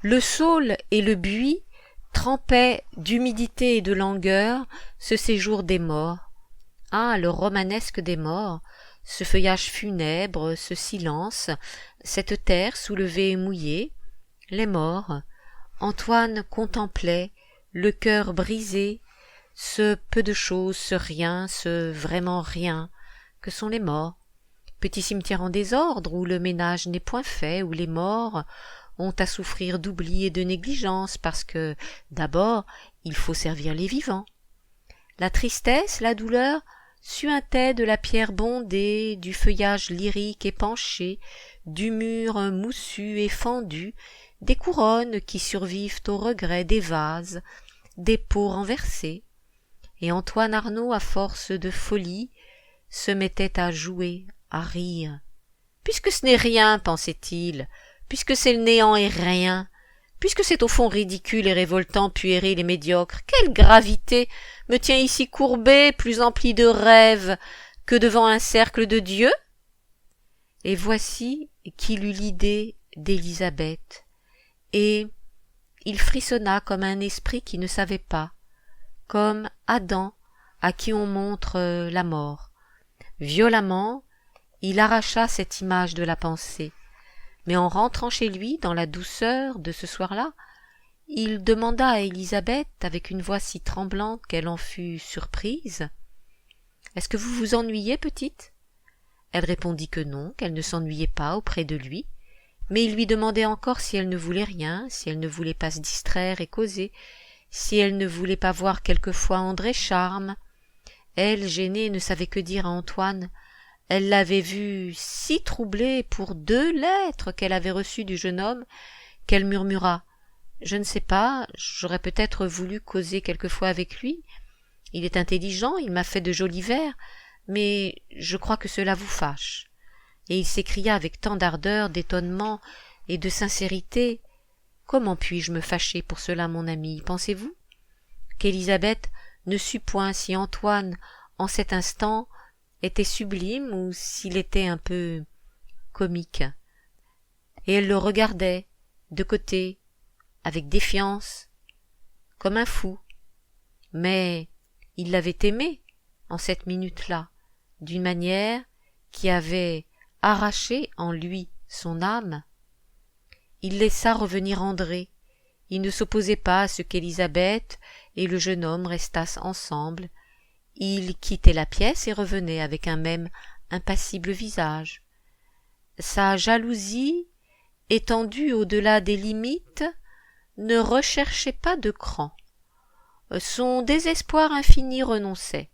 Le saule et le buis trempaient d'humidité et de langueur ce séjour des morts. Ah, le romanesque des morts, ce feuillage funèbre, ce silence, cette terre soulevée et mouillée, les morts. Antoine contemplait, le cœur brisé, ce peu de choses, ce rien, ce vraiment rien, que sont les morts. Petit cimetière en désordre, où le ménage n'est point fait, où les morts ont à souffrir d'oubli et de négligence, parce que, d'abord, il faut servir les vivants. La tristesse, la douleur, suintaient de la pierre bondée, du feuillage lyrique et penché, du mur moussu et fendu, des couronnes qui survivent au regret, des vases, des pots renversés. Et Antoine Arnauld, à force de folie, se mettait à jouer, à rire. Puisque ce n'est rien, pensait-il, puisque c'est le néant et rien, puisque c'est au fond ridicule et révoltant, puéril et médiocre, quelle gravité me tient ici courbé, plus empli de rêves que devant un cercle de Dieu? Et voici qu'il eut l'idée d'Élisabeth, et il frissonna comme un esprit qui ne savait pas, comme Adam à qui on montre la mort. Violemment, il arracha cette image de la pensée, mais en rentrant chez lui dans la douceur de ce soir-là, il demanda à Élisabeth, avec une voix si tremblante qu'elle en fut surprise, « Est-ce que vous vous ennuyez, petite ?» Elle répondit que non, qu'elle ne s'ennuyait pas auprès de lui, mais il lui demandait encore si elle ne voulait rien, si elle ne voulait pas se distraire et causer, si elle ne voulait pas voir quelquefois André Charme. Elle, gênée, ne savait que dire à Antoine. Elle l'avait vu si troublé pour 2 lettres qu'elle avait reçues du jeune homme, qu'elle murmura « Je ne sais pas, j'aurais peut-être voulu causer quelquefois avec lui. Il est intelligent, il m'a fait de jolis vers, mais je crois que cela vous fâche. » Et il s'écria avec tant d'ardeur, d'étonnement et de sincérité « Comment puis-je me fâcher pour cela, mon ami, pensez-vous » qu'Élisabeth ne sut point si Antoine, en cet instant, était sublime ou s'il était un peu comique. Et elle le regardait, de côté, avec défiance, comme un fou. Mais il l'avait aimée, en cette minute-là, d'une manière qui avait arraché en lui son âme. Il laissa revenir André. Il ne s'opposait pas à ce qu'Élisabeth et le jeune homme restassent ensemble. Il quittait la pièce et revenait avec un même impassible visage. Sa jalousie, étendue au-delà des limites, ne recherchait pas de cran. Son désespoir infini renonçait.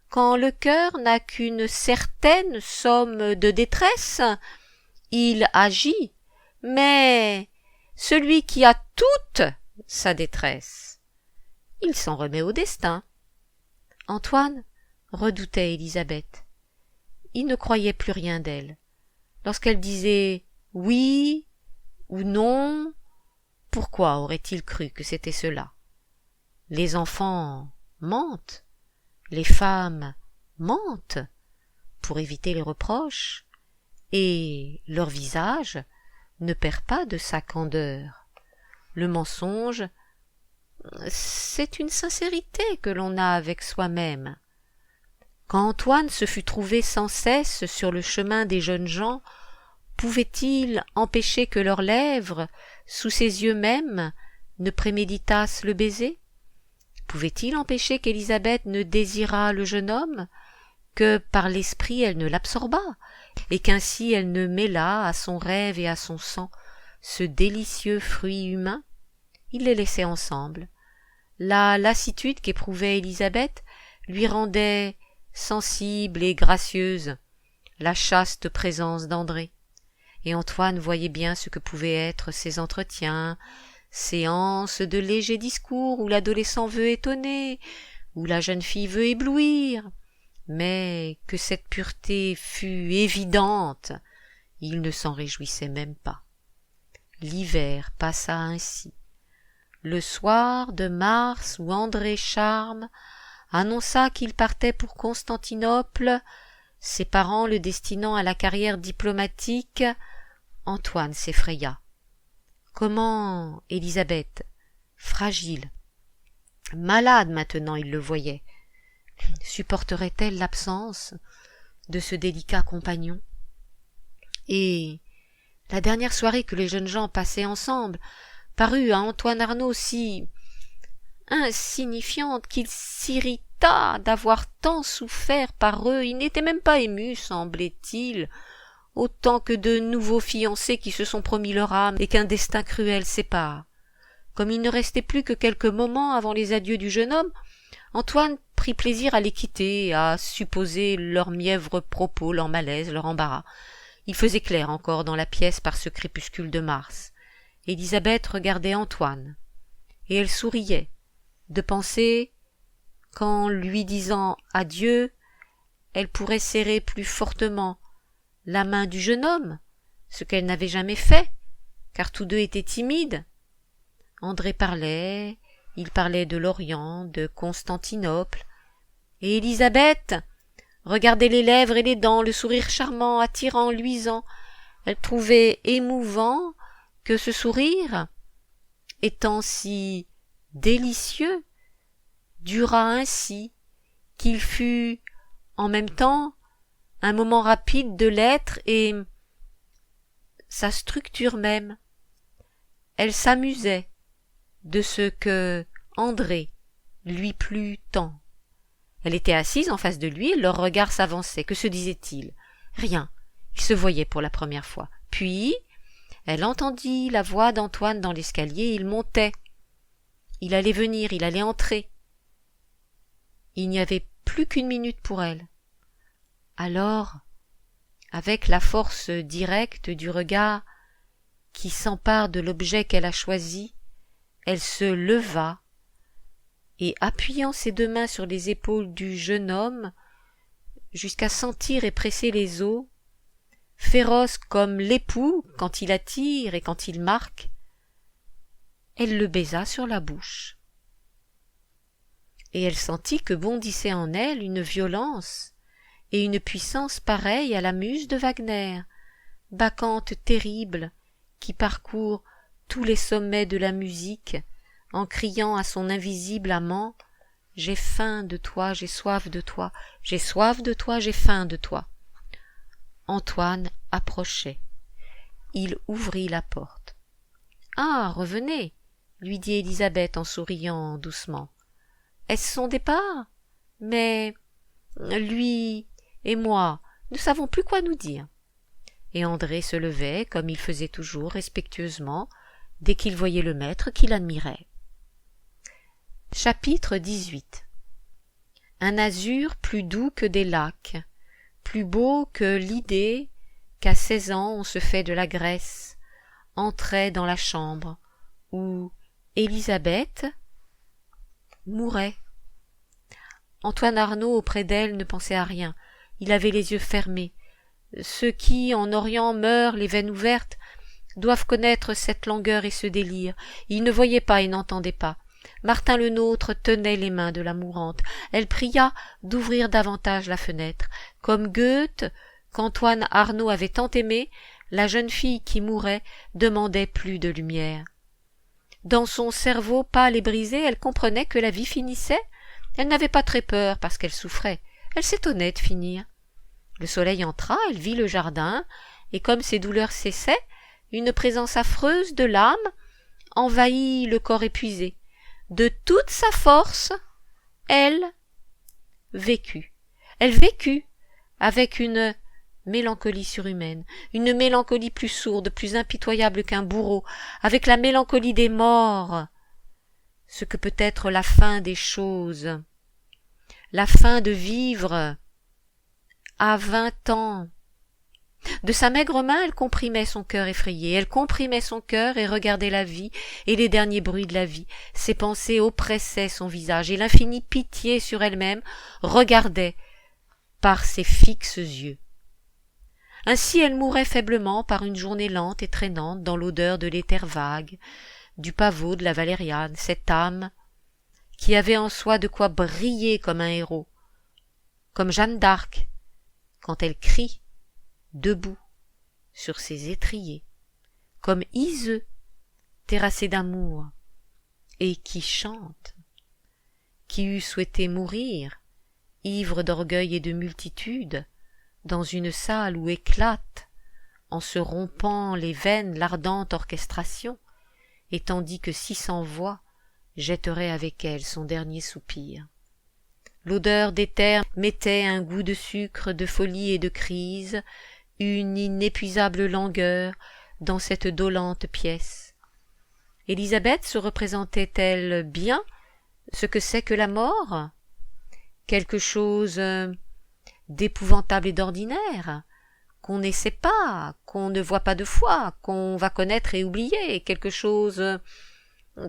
Quand le cœur n'a qu'une certaine somme de détresse, il agit, mais celui qui a toute sa détresse, il s'en remet au destin. Antoine redoutait Élisabeth. Il ne croyait plus rien d'elle. Lorsqu'elle disait oui ou non, pourquoi aurait-il cru que c'était cela? Les enfants mentent, les femmes mentent pour éviter les reproches, et leur visage ne perd pas de sa candeur. Le mensonge, c'est une sincérité que l'on a avec soi-même. Quand Antoine se fut trouvé sans cesse sur le chemin des jeunes gens, pouvait-il empêcher que leurs lèvres, sous ses yeux mêmes, ne préméditassent le baiser? Pouvait-il empêcher qu'Élisabeth ne désirât le jeune homme, que par l'esprit elle ne l'absorbât, et qu'ainsi elle ne mêlât à son rêve et à son sang ce délicieux fruit humain? Il les laissait ensemble. La lassitude qu'éprouvait Élisabeth lui rendait sensible et gracieuse la chaste présence d'André, et Antoine voyait bien ce que pouvaient être ces entretiens, séances de légers discours où l'adolescent veut étonner, où la jeune fille veut éblouir, mais que cette pureté fût évidente, il ne s'en réjouissait même pas. L'hiver passa ainsi. Le soir de mars où André Charme annonça qu'il partait pour Constantinople, ses parents le destinant à la carrière diplomatique, Antoine s'effraya. Comment Élisabeth, fragile, malade maintenant, il le voyait, supporterait-elle l'absence de ce délicat compagnon? Et la dernière soirée que les jeunes gens passaient ensemble parut à Antoine Arnauld si insignifiante qu'il s'irrita d'avoir tant souffert par eux. Il n'était même pas ému, semblait-il, autant que de nouveaux fiancés qui se sont promis leur âme et qu'un destin cruel sépare. Comme il ne restait plus que quelques moments avant les adieux du jeune homme, Antoine prit plaisir à les quitter, à supposer leurs mièvres propos, leur malaise, leur embarras. Il faisait clair encore dans la pièce par ce crépuscule de mars. Élisabeth regardait Antoine, et elle souriait, de penser qu'en lui disant adieu, elle pourrait serrer plus fortement la main du jeune homme, ce qu'elle n'avait jamais fait, car tous deux étaient timides. André parlait, il parlait de l'Orient, de Constantinople, et Élisabeth regardait les lèvres et les dents, le sourire charmant, attirant, luisant. Elle trouvait émouvant que ce sourire, étant si délicieux, durât ainsi, qu'il fut en même temps un moment rapide de l'être et sa structure même. Elle s'amusait de ce que André lui plut tant. Elle était assise en face de lui, leurs regards s'avançaient. Que se disait-il? Rien. Ils se voyaient pour la première fois. Puis, elle entendit la voix d'Antoine dans l'escalier, il montait. Il allait venir, il allait entrer. Il n'y avait plus qu'une minute pour elle. Alors, avec la force directe du regard qui s'empare de l'objet qu'elle a choisi, elle se leva et, appuyant ses deux mains sur les épaules du jeune homme, jusqu'à sentir et presser les os, féroce comme l'époux quand il attire et quand il marque, elle le baisa sur la bouche. Et elle sentit que bondissait en elle une violence et une puissance pareille à la muse de Wagner, bacchante terrible, qui parcourt tous les sommets de la musique, en criant à son invisible amant « J'ai faim de toi, j'ai soif de toi, j'ai soif de toi, j'ai faim de toi ». Antoine approchait. Il ouvrit la porte. « Ah, revenez !» lui dit Élisabeth en souriant doucement. « Est-ce son départ? Mais lui et moi, ne savons plus quoi nous dire. » Et André se levait, comme il faisait toujours, respectueusement, dès qu'il voyait le maître qu'il admirait. Chapitre 18. Un azur plus doux que des lacs, plus beau que l'idée qu'à 16 ans on se fait de la Grèce, entrait dans la chambre où Élisabeth mourait. Antoine Arnauld, auprès d'elle, ne pensait à rien. Il avait les yeux fermés. Ceux qui, en Orient, meurent les veines ouvertes, doivent connaître cette langueur et ce délire. Il ne voyait pas et n'entendait pas. Martin le Nôtre tenait les mains de la mourante. Elle pria d'ouvrir davantage la fenêtre. Comme Goethe, qu'Antoine Arnauld avait tant aimé, la jeune fille qui mourait demandait plus de lumière. Dans son cerveau pâle et brisé, elle comprenait que la vie finissait. Elle n'avait pas très peur parce qu'elle souffrait. Elle s'étonnait de finir. Le soleil entra, elle vit le jardin, et comme ses douleurs cessaient, une présence affreuse de l'âme envahit le corps épuisé. De toute sa force, elle vécut. Elle vécut avec une mélancolie surhumaine, une mélancolie plus sourde, plus impitoyable qu'un bourreau, avec la mélancolie des morts, ce que peut être la fin des choses, la fin de vivre à 20 ans. De sa maigre main, elle comprimait son cœur effrayé, elle comprimait son cœur et regardait la vie et les derniers bruits de la vie. Ses pensées oppressaient son visage et l'infinie pitié sur elle-même regardait par ses fixes yeux. Ainsi elle mourait faiblement par une journée lente et traînante dans l'odeur de l'éther vague, du pavot de la valériane, cette âme qui avait en soi de quoi briller comme un héros, comme Jeanne d'Arc, quand elle crie, debout, sur ses étriers, comme Iseux, terrassée d'amour, et qui chante, qui eût souhaité mourir, ivre d'orgueil et de multitude, dans une salle où éclate, en se rompant les veines, l'ardente orchestration, et tandis que 600 voix jetteraient avec elle son dernier soupir. L'odeur d'éther mettait un goût de sucre, de folie et de crise, une inépuisable langueur dans cette dolente pièce. Élisabeth se représentait-elle bien ce que c'est que la mort? Quelque chose d'épouvantable et d'ordinaire, qu'on n'essaie pas, qu'on ne voit pas de fois, qu'on va connaître et oublier, quelque chose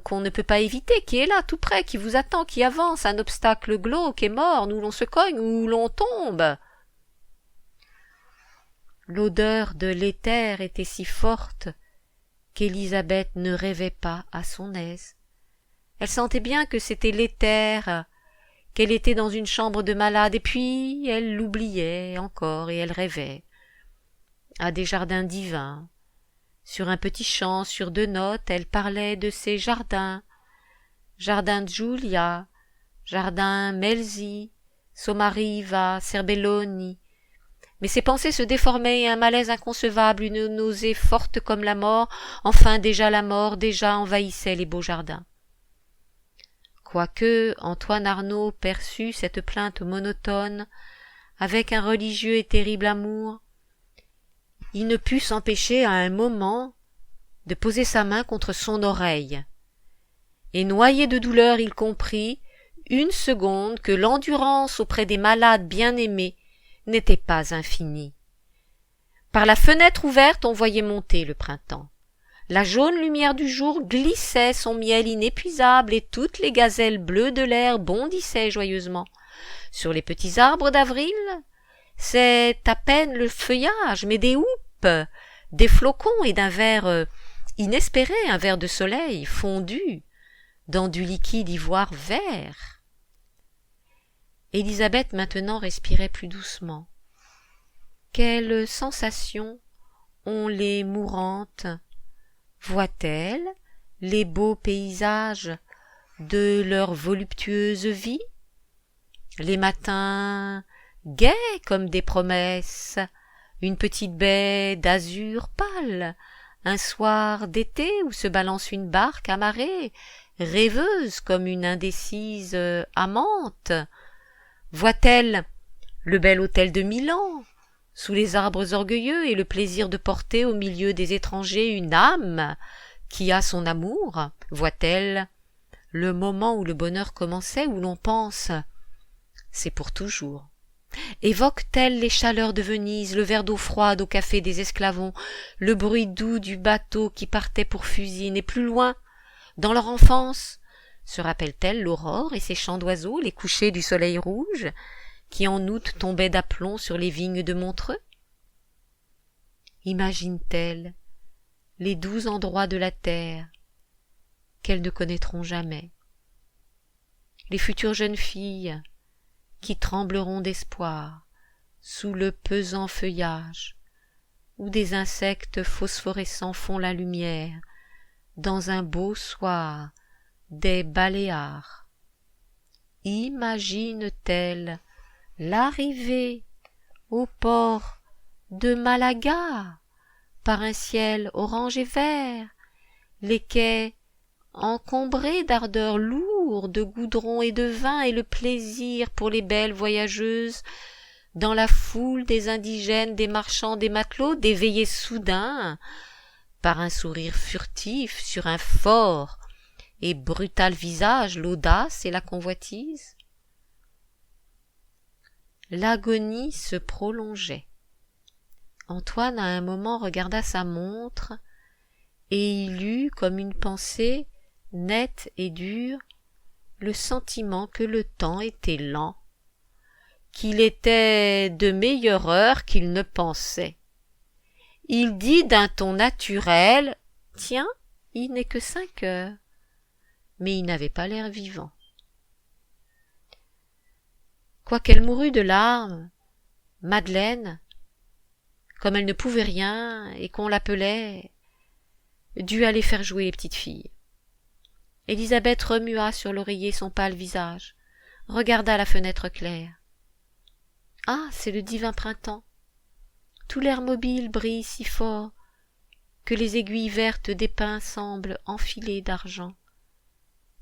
qu'on ne peut pas éviter, qui est là, tout près, qui vous attend, qui avance, un obstacle glauque et morne, où l'on se cogne, où l'on tombe. L'odeur de l'éther était si forte qu'Élisabeth ne rêvait pas à son aise. Elle sentait bien que c'était l'éther, qu'elle était dans une chambre de malade, et puis elle l'oubliait encore, et elle rêvait à des jardins divins. Sur un petit champ, sur 2 notes, elle parlait de ces jardins. Jardin Giulia, jardin Melzi, Somariva, Serbelloni. Mais ses pensées se déformaient et un malaise inconcevable, une nausée forte comme la mort, enfin déjà la mort, déjà envahissait les beaux jardins. Quoique Antoine Arnauld perçût cette plainte monotone, avec un religieux et terrible amour, il ne put s'empêcher à un moment de poser sa main contre son oreille. Et noyé de douleur, il comprit, une seconde, que l'endurance auprès des malades bien-aimés n'était pas infinie. Par la fenêtre ouverte, on voyait monter le printemps. La jaune lumière du jour glissait son miel inépuisable et toutes les gazelles bleues de l'air bondissaient joyeusement. Sur les petits arbres d'avril, c'est à peine le feuillage, mais des houppes, des flocons et d'un verre inespéré, un verre de soleil fondu dans du liquide ivoire vert. Élisabeth maintenant respirait plus doucement. Quelle sensation ont les mourantes? Voient-elles les beaux paysages de leur voluptueuse vie? Les matins gais comme des promesses, une petite baie d'azur pâle, un soir d'été où se balance une barque amarrée, rêveuse comme une indécise amante? Voit-elle le bel hôtel de Milan, sous les arbres orgueilleux, et le plaisir de porter au milieu des étrangers une âme qui a son amour? Voit-elle le moment où le bonheur commençait, où l'on pense « c'est pour toujours » Évoque-t-elle les chaleurs de Venise, le verre d'eau froide au café des esclavons, le bruit doux du bateau qui partait pour Fusine, et plus loin, dans leur enfance, se rappelle-t-elle l'aurore et ses chants d'oiseaux, les couchers du soleil rouge, qui en août tombaient d'aplomb sur les vignes de Montreux? Imagine-t-elle les doux endroits de la terre qu'elles ne connaîtront jamais, les futures jeunes filles qui trembleront d'espoir sous le pesant feuillage, où des insectes phosphorescents font la lumière, dans un beau soir des Baléares? Imagine-t-elle l'arrivée au port de Malaga par un ciel orange et vert, les quais encombrés d'ardeurs lourdes, de goudron et de vin, et le plaisir pour les belles voyageuses dans la foule des indigènes, des marchands, des matelots, d'éveiller soudain par un sourire furtif sur un fort et brutal visage l'audace et la convoitise? L'agonie se prolongeait. Antoine à un moment regarda sa montre, et il eut, comme une pensée nette et dure, le sentiment que le temps était lent, qu'il était de meilleure heure qu'il ne pensait. Il dit d'un ton naturel « Tiens, il n'est que 5 heures », mais il n'avait pas l'air vivant. Quoiqu'elle mourût de larmes, Madeleine, comme elle ne pouvait rien et qu'on l'appelait, dut aller faire jouer les petites filles. Élisabeth remua sur l'oreiller son pâle visage, regarda la fenêtre claire. Ah, c'est le divin printemps. Tout l'air mobile brille si fort que les aiguilles vertes des pins semblent enfilées d'argent.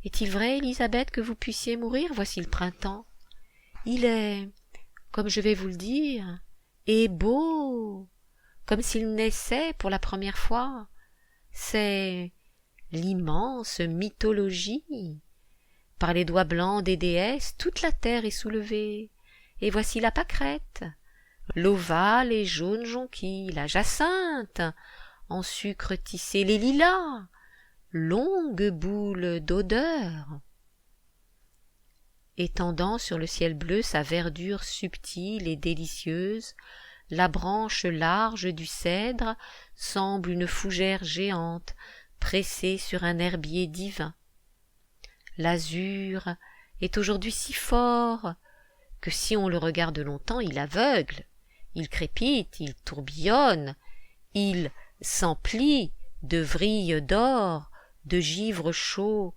Est-il vrai, Élisabeth, que vous puissiez mourir? Voici le printemps. Il est, comme je vais vous le dire, et beau, comme s'il naissait pour la première fois. C'est l'immense mythologie. Par les doigts blancs des déesses, toute la terre est soulevée. Et voici la pâquerette, l'ovale et jaune jonquille, la jacinthe, en sucre tissé, les lilas, longue boule d'odeur. Étendant sur le ciel bleu sa verdure subtile et délicieuse, la branche large du cèdre semble une fougère géante pressée sur un herbier divin. L'azur est aujourd'hui si fort que si on le regarde longtemps, il aveugle, il crépite, il tourbillonne, il s'emplit de vrilles d'or, de givre chaud,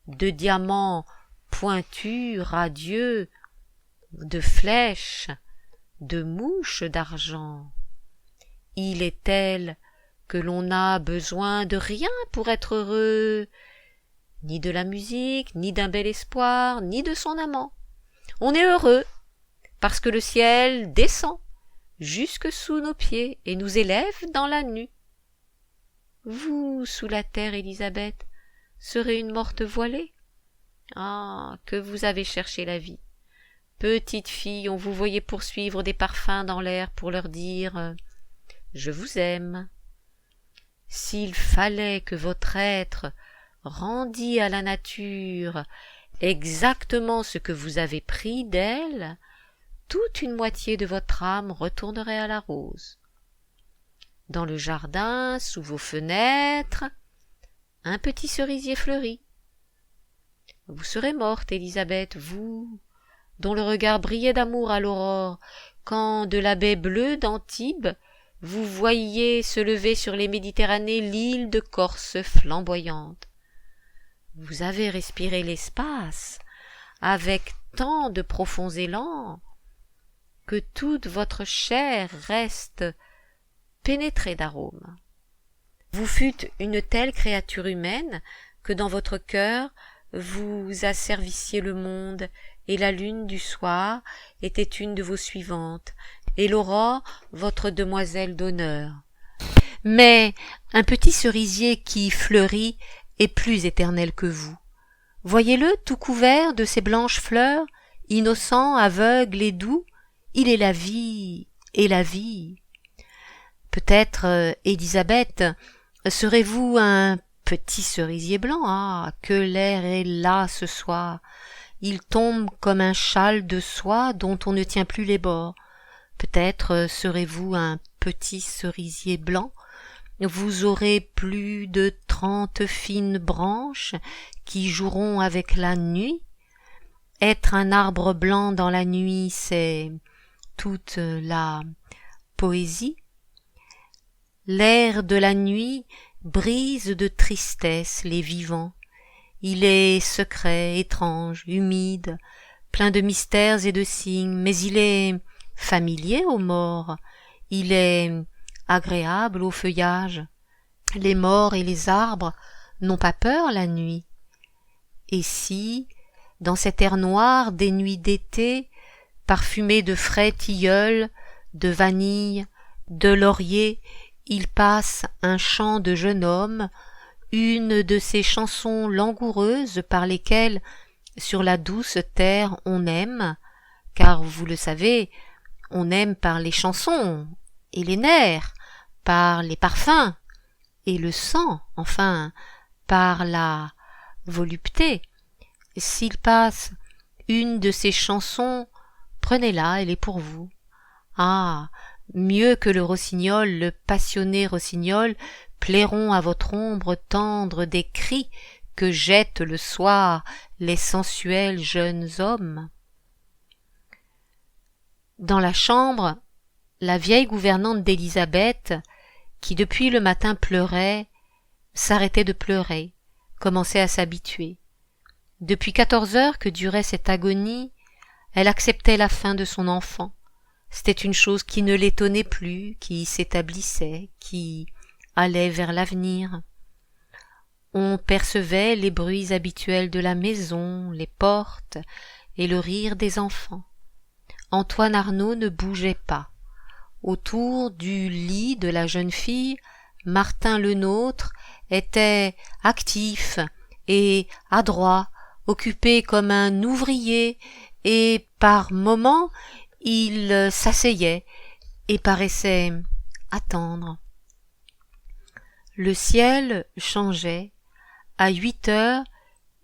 de diamants pointus, radieux, de flèches, de mouches d'argent. Il est tel que l'on n'a besoin de rien pour être heureux, ni de la musique, ni d'un bel espoir, ni de son amant. On est heureux parce que le ciel descend jusque sous nos pieds et nous élève dans la nue. Vous, sous la terre, Élisabeth, serez une morte voilée. Ah, que vous avez cherché la vie. Petite fille, on vous voyait poursuivre des parfums dans l'air pour leur dire « Je vous aime ». S'il fallait que votre être rendît à la nature exactement ce que vous avez pris d'elle, toute une moitié de votre âme retournerait à la rose. Dans le jardin, sous vos fenêtres, un petit cerisier fleurit. Vous serez morte, Élisabeth, vous, dont le regard brillait d'amour à l'aurore, quand de la baie bleue d'Antibes, vous voyiez se lever sur les Méditerranées l'île de Corse flamboyante. Vous avez respiré l'espace avec tant de profonds élans que toute votre chair reste pénétrée d'arômes. Vous fûtes une telle créature humaine que dans votre cœur vous asservissiez le monde, et la lune du soir était une de vos suivantes, et l'aurore votre demoiselle d'honneur. Mais un petit cerisier qui fleurit est plus éternel que vous. Voyez-le tout couvert de ces blanches fleurs, innocent, aveugle et doux, il est la vie et la vie. Peut-être, Élisabeth, serez-vous un petit cerisier blanc? Ah, que l'air est là ce soir! Il tombe comme un châle de soie dont on ne tient plus les bords. Peut-être serez-vous un petit cerisier blanc. Vous aurez plus de 30 fines branches qui joueront avec la nuit. Être un arbre blanc dans la nuit, c'est toute la poésie. L'air de la nuit brise de tristesse les vivants. Il est secret, étrange, humide, plein de mystères et de signes, mais il est familier aux morts, il est agréable au feuillage. Les morts et les arbres n'ont pas peur la nuit. Et si, dans cet air noir des nuits d'été, parfumé de frais tilleuls, de vanille, de laurier, il passe un chant de jeune homme, une de ces chansons langoureuses par lesquelles, sur la douce terre, on aime, car vous le savez, on aime par les chansons et les nerfs, par les parfums et le sang, enfin, par la volupté. S'il passe une de ces chansons, prenez-la, elle est pour vous. Ah, mieux que le rossignol, le passionné rossignol, plairont à votre ombre tendre des cris que jettent le soir les sensuels jeunes hommes. Dans la chambre, la vieille gouvernante d'Élisabeth, qui depuis le matin pleurait, s'arrêtait de pleurer, commençait à s'habituer. Depuis 14 heures que durait cette agonie, elle acceptait la fin de son enfant. C'était une chose qui ne l'étonnait plus, qui s'établissait, qui allait vers l'avenir. On percevait les bruits habituels de la maison, les portes et le rire des enfants. Antoine Arnauld ne bougeait pas. Autour du lit de la jeune fille, Martin Lenôtre était actif et adroit, occupé comme un ouvrier, et par moments il s'asseyait et paraissait attendre. Le ciel changeait. À 8 heures,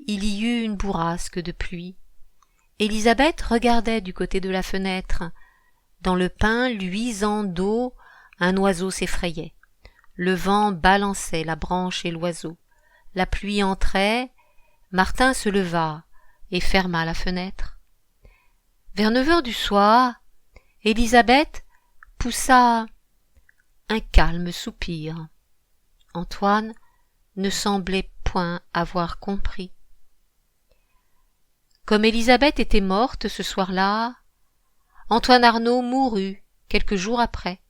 il y eut une bourrasque de pluie. Élisabeth regardait du côté de la fenêtre. Dans le pin luisant d'eau, un oiseau s'effrayait. Le vent balançait la branche et l'oiseau. La pluie entrait. Martin se leva et ferma la fenêtre. Vers 9 heures du soir, Élisabeth poussa un calme soupir. Antoine ne semblait point avoir compris. Comme Élisabeth était morte ce soir-là, Antoine Arnauld mourut quelques jours après.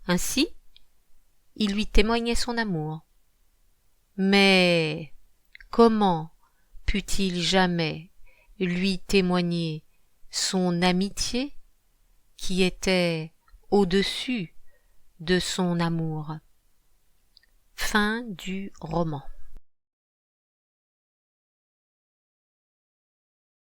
Ainsi, il lui témoignait son amour. Mais comment put-il jamais lui témoigner son amitié qui était au-dessus de son amour? Fin du roman.